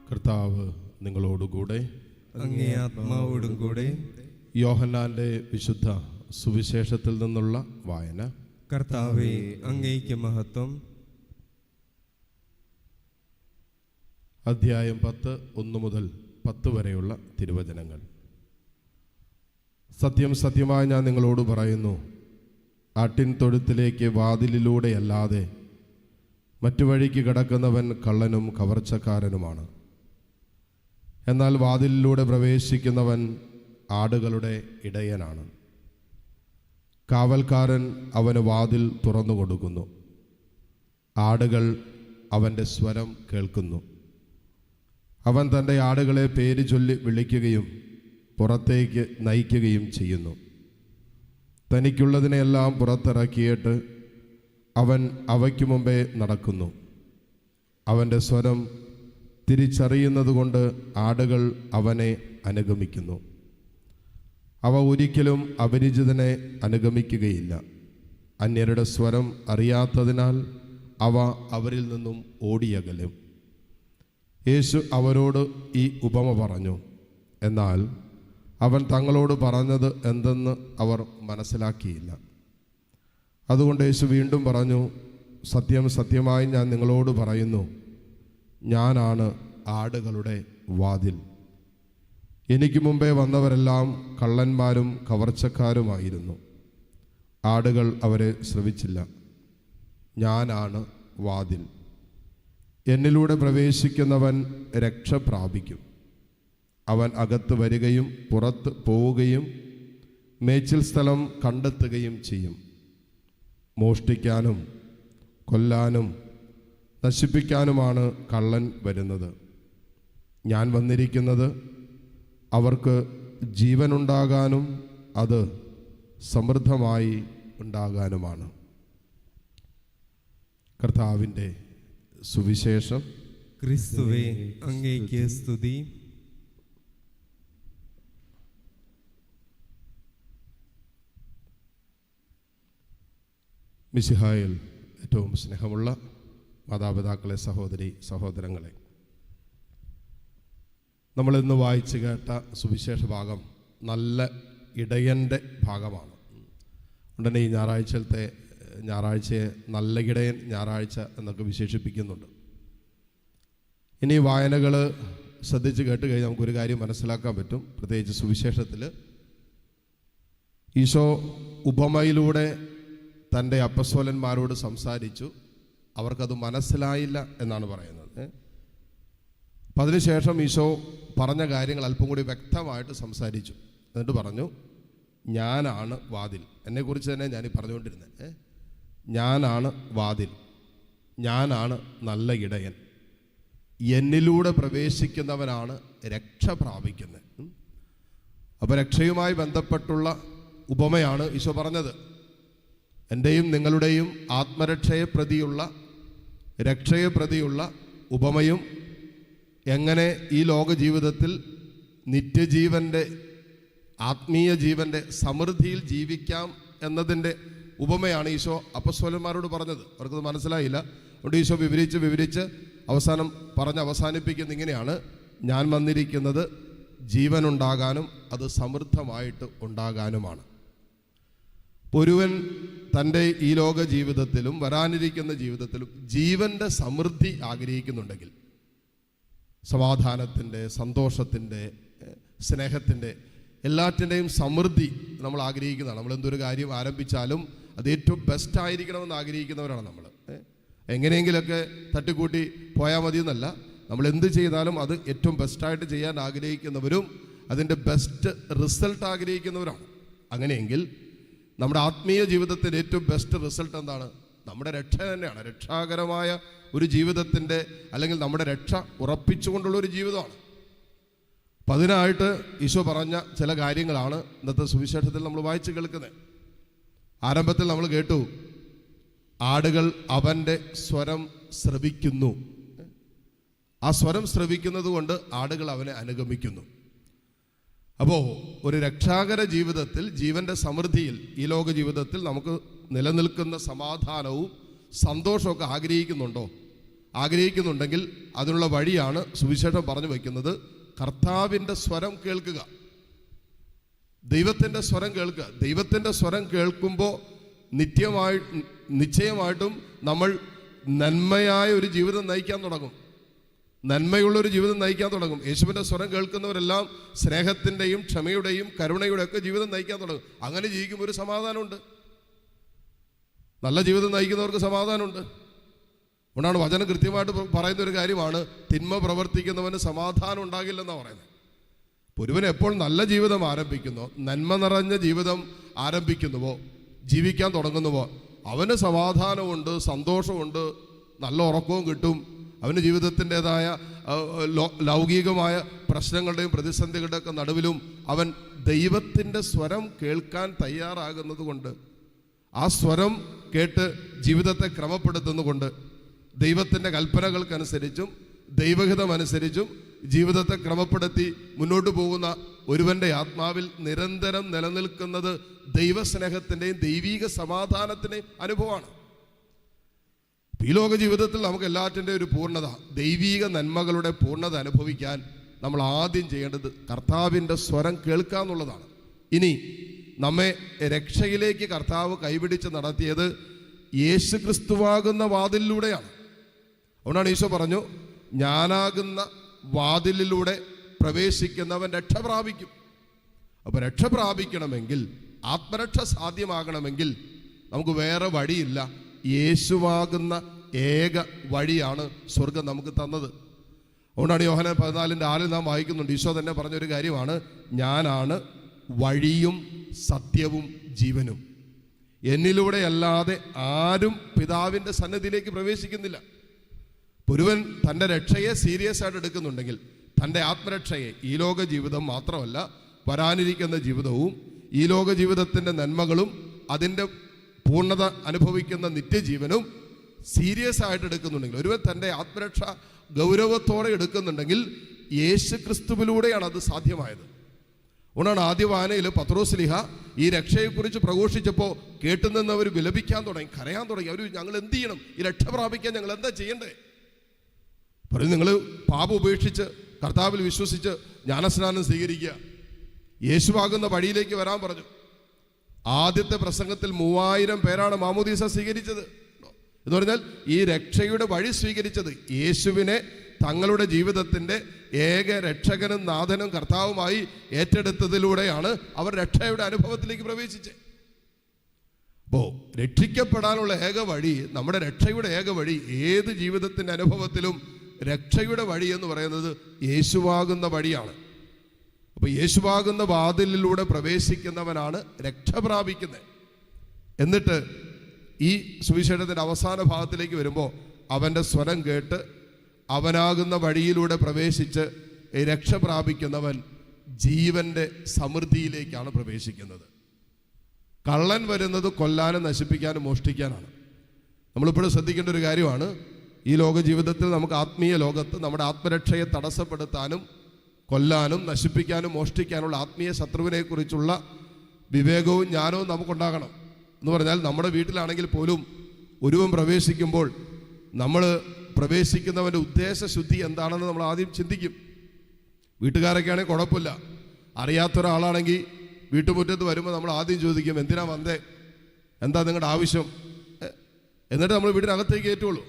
കർത്താവ് നിങ്ങളോടുകൂടെ, അങ്ങേ ആത്മാവോടും കൂടെ. യോഹന്നാന്റെ വിശുദ്ധ സുവിശേഷത്തിൽ നിന്നുള്ള വായന. കർത്താവേ, അങ്ങേയ്ക്ക് മഹത്വം. അധ്യായം 10, 1 മുതൽ 10 വരെയുള്ള തിരുവചനങ്ങൾ. സത്യം സത്യമായി ഞാൻ നിങ്ങളോട് പറയുന്നു, ആട്ടിൻ തൊഴുത്തിലേക്ക് വാതിലിലൂടെയല്ലാതെ മറ്റു വഴിക്ക് കടക്കുന്നവൻ കള്ളനും കവർച്ചക്കാരനുമാണ്. എന്നാൽ വാതിലിലൂടെ പ്രവേശിക്കുന്നവൻ ആടുകളുടെ ഇടയനാണ്. കാവൽക്കാരൻ അവന് വാതിൽ തുറന്നു കൊടുക്കുന്നു. ആടുകൾ അവൻ്റെ സ്വരം കേൾക്കുന്നു. അവൻ തൻ്റെ ആടുകളെ പേര് ചൊല്ലി വിളിക്കുകയും പുറത്തേക്ക് നയിക്കുകയും ചെയ്യുന്നു. തനിക്കുള്ളതിനെല്ലാം പുറത്തിറക്കിയിട്ട് അവൻ അവയ്ക്ക് മുമ്പേ നടക്കുന്നു. അവൻ്റെ സ്വരം തിരിച്ചറിയുന്നതുകൊണ്ട് ആടുകൾ അവനെ അനുഗമിക്കുന്നു. അവ ഒരിക്കലും അപരിചിതനെ അനുഗമിക്കുകയില്ല. അന്യരുടെ സ്വരം അറിയാത്തതിനാൽ അവ അവരിൽ നിന്നും ഓടിയകലും. യേശു അവരോട് ഈ ഉപമ പറഞ്ഞു. എന്നാൽ അവൻ തങ്ങളോട് പറഞ്ഞത് എന്തെന്ന് അവർ മനസ്സിലാക്കിയില്ല. അതുകൊണ്ട് യേശു വീണ്ടും പറഞ്ഞു, സത്യം സത്യമായി ഞാൻ നിങ്ങളോട് പറയുന്നു, ഞാനാണ് ആടുകളുടെ വാതിൽ. എനിക്ക് മുമ്പേ വന്നവരെല്ലാം കള്ളന്മാരും കവർച്ചക്കാരുമായിരുന്നു. ആടുകൾ അവരെ ശ്രവിച്ചില്ല. ഞാനാണ് വാതിൽ. എന്നിലൂടെ പ്രവേശിക്കുന്നവൻ രക്ഷ പ്രാപിക്കും. അവൻ അകത്ത് വരികയും പുറത്ത് പോവുകയും മേച്ചിൽ സ്ഥലം കണ്ടെത്തുകയും ചെയ്യും. മോഷ്ടിക്കാനും കൊല്ലാനും നശിപ്പിക്കാനുമാണ് കള്ളൻ വരുന്നത്. ഞാൻ വന്നിരിക്കുന്നത് അവർക്ക് ജീവനുണ്ടാകാനും അത് സമൃദ്ധമായി ഉണ്ടാകാനുമാണ്. കർത്താവിൻ്റെ സുവിശേഷം. ക്രിസ്തുവേ, അങ്ങേയ്ക്ക് സ്തുതി. മിശിഹായിൽ ഏറ്റവും സ്നേഹമുള്ള മാതാപിതാക്കളെ, സഹോദരി സഹോദരങ്ങളെ, നമ്മളിന്ന് വായിച്ചു കേട്ട സുവിശേഷ ഭാഗം നല്ല ഇടയൻ്റെ ഭാഗമാണ്. ഉടനെ ഈ ഞായറാഴ്ചയെ നല്ല ഇടയൻ ഞായറാഴ്ച എന്നൊക്കെ വിശേഷിപ്പിക്കുന്നുണ്ട്. ഇനി വായനകൾ ശ്രദ്ധിച്ച് കേട്ട് കഴിഞ്ഞാൽ നമുക്കൊരു കാര്യം മനസ്സിലാക്കാൻ പറ്റും. പ്രത്യേകിച്ച് സുവിശേഷത്തിൽ ഈശോ ഉപമയിലൂടെ തൻ്റെ അപ്പസ്തോലന്മാരോട് സംസാരിച്ചു. അവർക്കത് മനസ്സിലായില്ല എന്നാണ് പറയുന്നത്. അതിനുശേഷം ഈശോ പറഞ്ഞ കാര്യങ്ങൾ അല്പം കൂടി വ്യക്തമായിട്ട് സംസാരിച്ചു. എന്നിട്ട് പറഞ്ഞു, ഞാനാണ് വാതിൽ. എന്നെക്കുറിച്ച് തന്നെ ഞാൻ പറഞ്ഞുകൊണ്ടിരുന്നത്. ഞാനാണ് വാതിൽ, ഞാനാണ് നല്ല ഇടയൻ. എന്നിലൂടെ പ്രവേശിക്കുന്നവനാണ് രക്ഷ പ്രാപിക്കുന്നത്. അപ്പോൾ രക്ഷയുമായി ബന്ധപ്പെട്ടുള്ള ഉപമയാണ് ഈശോ പറഞ്ഞത്. എൻ്റെയും നിങ്ങളുടെയും ആത്മരക്ഷയെ പ്രതിയുള്ള, രക്ഷയെ പ്രതിയുള്ള ഉപമയും എങ്ങനെ ഈ ലോക ജീവിതത്തിൽ നിത്യജീവൻ്റെ, ആത്മീയ ജീവൻ്റെ സമൃദ്ധിയിൽ ജീവിക്കാം എന്നതിൻ്റെ ഉപമയാണ് ഈശോ അപ്പസ്തോലന്മാരോട് പറഞ്ഞത്. അവർക്കത് മനസ്സിലായില്ല. അതുകൊണ്ട് ഈശോ വിവരിച്ച് അവസാനം അവസാനിപ്പിക്കുന്നത് ഇങ്ങനെയാണ്: ഞാൻ വന്നിരിക്കുന്നത് ജീവനുണ്ടാകാനും അത് സമൃദ്ധമായിട്ട് ഉണ്ടാകാനുമാണ്. ഒരുവൻ തൻ്റെ ഈ ലോക ജീവിതത്തിലും വരാനിരിക്കുന്ന ജീവിതത്തിലും ജീവൻ്റെ സമൃദ്ധി ആഗ്രഹിക്കുന്നുണ്ടെങ്കിൽ, സമാധാനത്തിൻ്റെ, സന്തോഷത്തിൻ്റെ, സ്നേഹത്തിൻ്റെ, എല്ലാറ്റിൻ്റെയും സമൃദ്ധി നമ്മൾ ആഗ്രഹിക്കുന്നതാണ്. നമ്മൾ എന്തൊരു കാര്യം ആരംഭിച്ചാലും അത് ഏറ്റവും ബെസ്റ്റ് ആയിരിക്കണമെന്ന് ആഗ്രഹിക്കുന്നവരാണ് നമ്മൾ. എങ്ങനെയെങ്കിലൊക്കെ തട്ടിക്കൂട്ടി പോയാൽ മതി എന്നല്ല, നമ്മൾ എന്ത് ചെയ്താലും അത് ഏറ്റവും ബെസ്റ്റായിട്ട് ചെയ്യാൻ ആഗ്രഹിക്കുന്നവരും അതിൻ്റെ ബെസ്റ്റ് റിസൾട്ട് ആഗ്രഹിക്കുന്നവരാണ്. അങ്ങനെയെങ്കിൽ നമ്മുടെ ആത്മീയ ജീവിതത്തിൻ്റെ ഏറ്റവും ബെസ്റ്റ് റിസൾട്ട് എന്താണ്? നമ്മുടെ രക്ഷ തന്നെയാണ്. രക്ഷാകരമായ ഒരു ജീവിതത്തിൻ്റെ, അല്ലെങ്കിൽ നമ്മുടെ രക്ഷ ഉറപ്പിച്ചുകൊണ്ടുള്ള ഒരു ജീവിതമാണ്. അപ്പം അതിനായിട്ട് ഈശോ പറഞ്ഞ ചില കാര്യങ്ങളാണ് ഇന്നത്തെ സുവിശേഷത്തിൽ നമ്മൾ വായിച്ച് കേൾക്കുന്നത്. ആരംഭത്തിൽ നമ്മൾ കേട്ടു, ആടുകൾ അവൻ്റെ സ്വരം ശ്രവിക്കുന്നു. ആ സ്വരം ശ്രവിക്കുന്നത് കൊണ്ട് ആടുകൾ അവനെ അനുഗമിക്കുന്നു. അപ്പോൾ ഒരു രക്ഷാകര ജീവിതത്തിൽ, ജീവൻ്റെ സമൃദ്ധിയിൽ, ഈ ലോക ജീവിതത്തിൽ നമുക്ക് നിലനിൽക്കുന്ന സമാധാനവും സന്തോഷമൊക്കെ ആഗ്രഹിക്കുന്നുണ്ടോ? ആഗ്രഹിക്കുന്നുണ്ടെങ്കിൽ അതിനുള്ള വഴിയാണ് സുവിശേഷം പറഞ്ഞു വയ്ക്കുന്നത്. കർത്താവിൻ്റെ സ്വരം കേൾക്കുക, ദൈവത്തിൻ്റെ സ്വരം കേൾക്കുക. ദൈവത്തിൻ്റെ സ്വരം കേൾക്കുമ്പോൾ നിശ്ചയമായിട്ടും നമ്മൾ നന്മയായ ഒരു ജീവിതം നയിക്കാൻ തുടങ്ങും, നന്മയുള്ളൊരു ജീവിതം നയിക്കാൻ തുടങ്ങും. യേശുവിൻ്റെ സ്വരം കേൾക്കുന്നവരെല്ലാം സ്നേഹത്തിൻ്റെയും ക്ഷമയുടെയും കരുണയുടെയും ഒക്കെ ജീവിതം നയിക്കാൻ തുടങ്ങും. അങ്ങനെ ജീവിക്കുമ്പോൾ ഒരു സമാധാനമുണ്ട്. നല്ല ജീവിതം നയിക്കുന്നവർക്ക് സമാധാനമുണ്ട്. അതുകൊണ്ടാണ് വചനം കൃത്യമായിട്ട് പറയുന്ന ഒരു കാര്യമാണ്, തിന്മ പ്രവർത്തിക്കുന്നവന് സമാധാനം ഉണ്ടാകില്ലെന്നാണ് പറയുന്നത്. ഒരുവൻ എപ്പോൾ നല്ല ജീവിതം ആരംഭിക്കുന്നോ, നന്മ നിറഞ്ഞ ജീവിതം ആരംഭിക്കുന്നുവോ, ജീവിക്കാൻ തുടങ്ങുന്നുവോ, അവന് സമാധാനമുണ്ട്, സന്തോഷമുണ്ട്, നല്ല ഉറക്കവും കിട്ടും. അവന് ജീവിതത്തിൻ്റെതായ ലൗകികമായ പ്രശ്നങ്ങളുടെയും പ്രതിസന്ധികളുടെ ഒക്കെ നടുവിലും അവൻ ദൈവത്തിൻ്റെ സ്വരം കേൾക്കാൻ തയ്യാറാകുന്നത് കൊണ്ട്, ആ സ്വരം കേട്ട് ജീവിതത്തെ ക്രമപ്പെടുത്തുന്നുകൊണ്ട്, ദൈവത്തിൻ്റെ കൽപ്പനകൾക്കനുസരിച്ചും ദൈവഹിതമനുസരിച്ചും ജീവിതത്തെ ക്രമപ്പെടുത്തി മുന്നോട്ട് പോകുന്ന ഒരുവൻ്റെ ആത്മാവിൽ നിരന്തരം നിലനിൽക്കുന്നത് ദൈവസ്നേഹത്തിൻ്റെയും ദൈവീക സമാധാനത്തിൻ്റെയും അനുഭവമാണ്. ഈ ലോക ജീവിതത്തിൽ നമുക്ക് എല്ലാറ്റിൻ്റെയും ഒരു പൂർണ്ണത, ദൈവീക നന്മകളുടെ പൂർണ്ണത അനുഭവിക്കാൻ നമ്മൾ ആദ്യം ചെയ്യേണ്ടത് കർത്താവിൻ്റെ സ്വരം കേൾക്കുക എന്നുള്ളതാണ്. ഇനി നമ്മെ രക്ഷയിലേക്ക് കർത്താവ് കൈപിടിച്ച് നടത്തിയത് യേശുക്രിസ്തുവാകുന്ന വാതിലിലൂടെയാണ്. അതുകൊണ്ടാണ് ഈശോ പറഞ്ഞു, ഞാനാകുന്ന വാതിലിലൂടെ പ്രവേശിക്കുന്നവൻ രക്ഷ പ്രാപിക്കും. അപ്പോൾ രക്ഷ പ്രാപിക്കണമെങ്കിൽ, ആത്മരക്ഷ സാധ്യമാകണമെങ്കിൽ നമുക്ക് വേറെ വഴിയില്ല. യേശുവാകുന്ന ഏക വഴിയാണ് സ്വർഗം നമുക്ക് തന്നത്. അതുകൊണ്ടാണ് യോഹന്നാൻ 14:6 നാം വായിക്കുന്നുണ്ട്. ഈശോ തന്നെ പറഞ്ഞൊരു കാര്യമാണ്, ഞാനാണ് വഴിയും സത്യവും ജീവനും. എന്നിലൂടെ അല്ലാതെ ആരും പിതാവിൻ്റെ സന്നിധിയിലേക്ക് പ്രവേശിക്കുന്നില്ല. ഒരുവൻ തൻ്റെ രക്ഷയെ സീരിയസ് ആയിട്ട് എടുക്കുന്നുണ്ടെങ്കിൽ, തൻ്റെ ആത്മരക്ഷയെ, ഈ ലോക ജീവിതം മാത്രമല്ല വരാനിരിക്കുന്ന ജീവിതവും ഈ ലോക ജീവിതത്തിൻ്റെ നന്മകളും അതിൻ്റെ പൂർണ്ണത അനുഭവിക്കുന്ന നിത്യജീവനും സീരിയസ് ആയിട്ട് എടുക്കുന്നുണ്ടെങ്കിൽ, ഒരുവൻ തൻ്റെ ആത്മരക്ഷ ഗൗരവത്തോടെ എടുക്കുന്നുണ്ടെങ്കിൽ യേശുക്രിസ്തുവിലൂടെയാണ് അത് സാധ്യമായത്. അതുകൊണ്ടാണ് ആദ്യ വായനയിൽ പത്രോസ്ലീഹ ഈ രക്ഷയെക്കുറിച്ച് പ്രഘോഷിച്ചപ്പോൾ കേട്ടുനിന്നവർ വിലപിക്കാൻ തുടങ്ങി, കരയാൻ തുടങ്ങി. അവർ, ഞങ്ങൾ എന്ത് ചെയ്യണം, ഈ രക്ഷ പ്രാപിക്കാൻ ഞങ്ങൾ എന്താ ചെയ്യണ്ടേ? പറയും, നിങ്ങൾ പാപം ഉപേക്ഷിച്ച് കർത്താവിൽ വിശ്വസിച്ച് ജ്ഞാനസ്നാനം സ്വീകരിക്കുക, യേശുവാകുന്ന വഴിയിലേക്ക് വരാൻ പറഞ്ഞു. ആദ്യത്തെ പ്രസംഗത്തിൽ 3000 പേരാണ് മാമോദീസ സ്വീകരിച്ചത്. എന്ന് പറഞ്ഞാൽ ഈ രക്ഷയുടെ വഴി സ്വീകരിച്ചത് യേശുവിനെ തങ്ങളുടെ ജീവിതത്തിൻ്റെ ഏക രക്ഷകനും നാഥനും കർത്താവുമായി ഏറ്റെടുത്തതിലൂടെയാണ് അവർ രക്ഷയുടെ അനുഭവത്തിലേക്ക് പ്രവേശിച്ചത്. അപ്പോൾ രക്ഷിക്കപ്പെടാനുള്ള ഏക വഴി, നമ്മുടെ രക്ഷയുടെ ഏക വഴി, ഏത് ജീവിതത്തിൻ്റെ അനുഭവത്തിലും രക്ഷയുടെ വഴി എന്ന് പറയുന്നത് യേശുവാകുന്ന വഴിയാണ്. അപ്പോൾ യേശുവാകുന്ന വാതിലിലൂടെ പ്രവേശിക്കുന്നവനാണ് രക്ഷ പ്രാപിക്കുന്നത്. എന്നിട്ട് ഈ സുവിശേഷത്തിൻ്റെ അവസാന ഭാഗത്തിലേക്ക് വരുമ്പോൾ അവൻ്റെ സ്വരം കേട്ട് അവനാകുന്ന വഴിയിലൂടെ പ്രവേശിച്ച് രക്ഷ പ്രാപിക്കുന്നവൻ ജീവൻ്റെ സമൃദ്ധിയിലേക്കാണ് പ്രവേശിക്കുന്നത്. കള്ളൻ വരുന്നത് കൊല്ലാനും നശിപ്പിക്കാനും മോഷ്ടിക്കാനാണ്. നമ്മളിപ്പോഴും ശ്രദ്ധിക്കേണ്ട ഒരു കാര്യമാണ്, ഈ ലോക ജീവിതത്തിൽ നമുക്ക് ആത്മീയ ലോകത്ത് നമ്മുടെ ആത്മരക്ഷയെ തടസ്സപ്പെടുത്താനും കൊല്ലാനും നശിപ്പിക്കാനും മോഷ്ടിക്കാനുള്ള ആത്മീയ ശത്രുവിനെക്കുറിച്ചുള്ള വിവേകവും ജ്ഞാനവും നമുക്കുണ്ടാകണം. എന്ന് പറഞ്ഞാൽ നമ്മുടെ വീട്ടിലാണെങ്കിൽ പോലും ഒരുവൻ പ്രവേശിക്കുമ്പോൾ നമ്മൾ പ്രവേശിക്കുന്നവൻ്റെ ഉദ്ദേശശുദ്ധി എന്താണെന്ന് നമ്മൾ ആദ്യം ചിന്തിക്കും. വീട്ടുകാരൊക്കെ ആണെങ്കിൽ കുഴപ്പമില്ല, അറിയാത്തൊരാളാണെങ്കിൽ വീട്ടുമുറ്റത്ത് വരുമ്പോൾ നമ്മൾ ആദ്യം ചോദിക്കും, എന്തിനാ വന്നേ, എന്താ നിങ്ങളുടെ ആവശ്യം, എന്നിട്ട് നമ്മൾ വീടിനകത്തേക്ക് കയറ്റുള്ളൂ.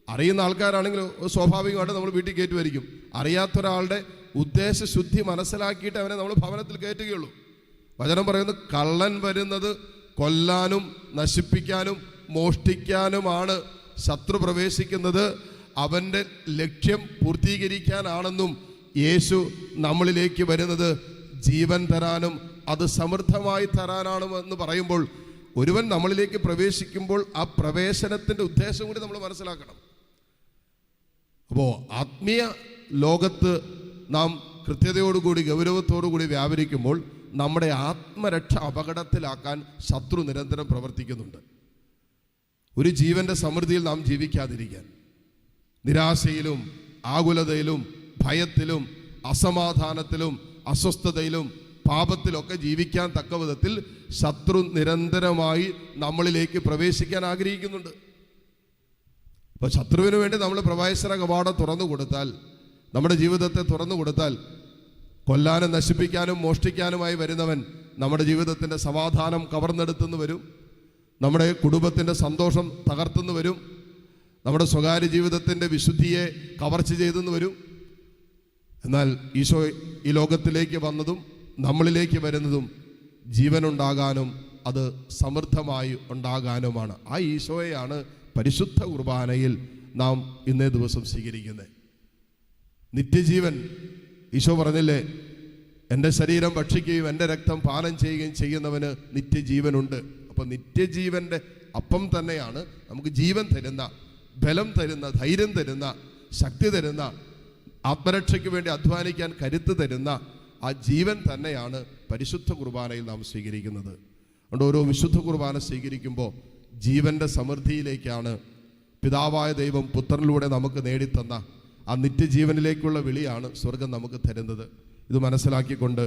അറിയുന്ന ആൾക്കാരാണെങ്കിൽ സ്വാഭാവികമായിട്ട് നമ്മൾ വീട്ടിൽ കയറ്റുമായിരിക്കും. അറിയാത്തൊരാളുടെ ഉദ്ദേശശുദ്ധി മനസ്സിലാക്കിയിട്ട് അവനെ നമ്മൾ ഭവനത്തിൽ കയറ്റുകയുള്ളൂ. വചനം പറയുന്നത്, കള്ളൻ വരുന്നത് കൊല്ലാനും നശിപ്പിക്കാനും മോഷ്ടിക്കാനുമാണ്. ശത്രു പ്രവേശിക്കുന്നത് അവൻ്റെ ലക്ഷ്യം പൂർത്തീകരിക്കാനാണെന്നും യേശു നമ്മളിലേക്ക് വരുന്നത് ജീവൻ തരാനും അത് സമൃദ്ധമായി തരാനാണെന്ന് പറയുമ്പോൾ, ഒരുവൻ നമ്മളിലേക്ക് പ്രവേശിക്കുമ്പോൾ ആ പ്രവേശനത്തിൻ്റെ ഉദ്ദേശം കൂടി നമ്മൾ മനസ്സിലാക്കണം. അപ്പോൾ ആത്മീയ ലോകത്ത് നാം കൃത്യതയോടുകൂടി ഗൗരവത്തോടുകൂടി വ്യാപരിക്കുമ്പോൾ നമ്മുടെ ആത്മരക്ഷ അപകടത്തിലാക്കാൻ ശത്രു നിരന്തരം പ്രവർത്തിക്കുന്നുണ്ട്. ഒരു ജീവൻ്റെ സമൃദ്ധിയിൽ നാം ജീവിക്കാതിരിക്കാൻ, നിരാശയിലും ആകുലതയിലും ഭയത്തിലും അസമാധാനത്തിലും അസ്വസ്ഥതയിലും പാപത്തിലൊക്കെ ജീവിക്കാൻ തക്ക വിധത്തിൽ ശത്രു നിരന്തരമായി നമ്മളിലേക്ക് പ്രവേശിക്കാൻ ആഗ്രഹിക്കുന്നുണ്ട്. അപ്പോൾ ശത്രുവിന് വേണ്ടി നമ്മൾ പ്രവേശന കവാടം തുറന്നു കൊടുത്താൽ, നമ്മുടെ ജീവിതത്തെ തുറന്നു കൊടുത്താൽ, കൊല്ലാനും നശിപ്പിക്കാനും മോഷ്ടിക്കാനുമായി വരുന്നവൻ നമ്മുടെ ജീവിതത്തിൻ്റെ സമാധാനം കവർന്നെടുത്തുനിന്ന് വരും, നമ്മുടെ കുടുംബത്തിൻ്റെ സന്തോഷം തകർത്തുനിന്ന് വരും, നമ്മുടെ സ്വകാര്യ ജീവിതത്തിൻ്റെ വിശുദ്ധിയെ കവർച്ച ചെയ്തെന്ന് വരും. എന്നാൽ ഈശോ ഈ ലോകത്തിലേക്ക് വന്നതും നമ്മളിലേക്ക് വരുന്നതും ജീവനുണ്ടാകാനും അത് സമൃദ്ധമായി ഉണ്ടാകാനുമാണ്. ആ ഈശോയെയാണ് പരിശുദ്ധ കുർബാനയിൽ നാം ഇന്നേ ദിവസം സ്വീകരിക്കുന്നത്. നിത്യജീവൻ ഈശോ പറഞ്ഞില്ലേ, എൻ്റെ ശരീരം ഭക്ഷിക്കുകയും എൻ്റെ രക്തം പാനം ചെയ്യുകയും ചെയ്യുന്നവന് നിത്യജീവനുണ്ട്. അപ്പോൾ നിത്യജീവൻ്റെ അപ്പം തന്നെയാണ് നമുക്ക് ജീവൻ തരുന്ന, ബലം തരുന്ന, ധൈര്യം തരുന്ന, ശക്തി തരുന്ന, ആത്മരക്ഷയ്ക്ക് വേണ്ടി അധ്വാനിക്കാൻ കരുത്ത് തരുന്ന ആ ജീവൻ തന്നെയാണ് പരിശുദ്ധ കുർബാനയിൽ നാം സ്വീകരിക്കുന്നത്. അതുകൊണ്ട് ഓരോ വിശുദ്ധ കുർബാന സ്വീകരിക്കുമ്പോൾ ജീവൻ്റെ സമൃദ്ധിയിലേക്കാണ് പിതാവായ ദൈവം പുത്രനിലൂടെ നമുക്ക് നേടിത്തന്ന ആ നിത്യജീവനിലേക്കുള്ള വിളിയാണ് സ്വർഗം നമുക്ക് തരുന്നത്. ഇത് മനസ്സിലാക്കിക്കൊണ്ട്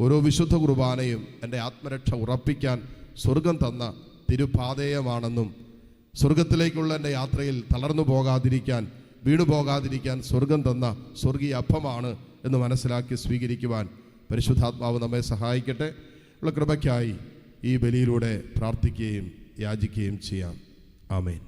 ഓരോ വിശുദ്ധ കുർബാനയും എൻ്റെ ആത്മരക്ഷ ഉറപ്പിക്കാൻ സ്വർഗം തന്ന തിരുപാതേയമാണെന്നും, സ്വർഗത്തിലേക്കുള്ള എൻ്റെ യാത്രയിൽ തളർന്നു പോകാതിരിക്കാൻ, വീണു പോകാതിരിക്കാൻ സ്വർഗം തന്ന സ്വർഗീയ അപ്പമാണ് എന്ന് മനസ്സിലാക്കി സ്വീകരിക്കുവാൻ പരിശുദ്ധാത്മാവ് നമ്മെ സഹായിക്കട്ടെ. ഉള്ള കൃപയ്ക്കായി ഈ ബലിയിലൂടെ പ്രാർത്ഥിക്കുകയും യാചിക്കുകയും ചെയ്യാം. ആമേൻ.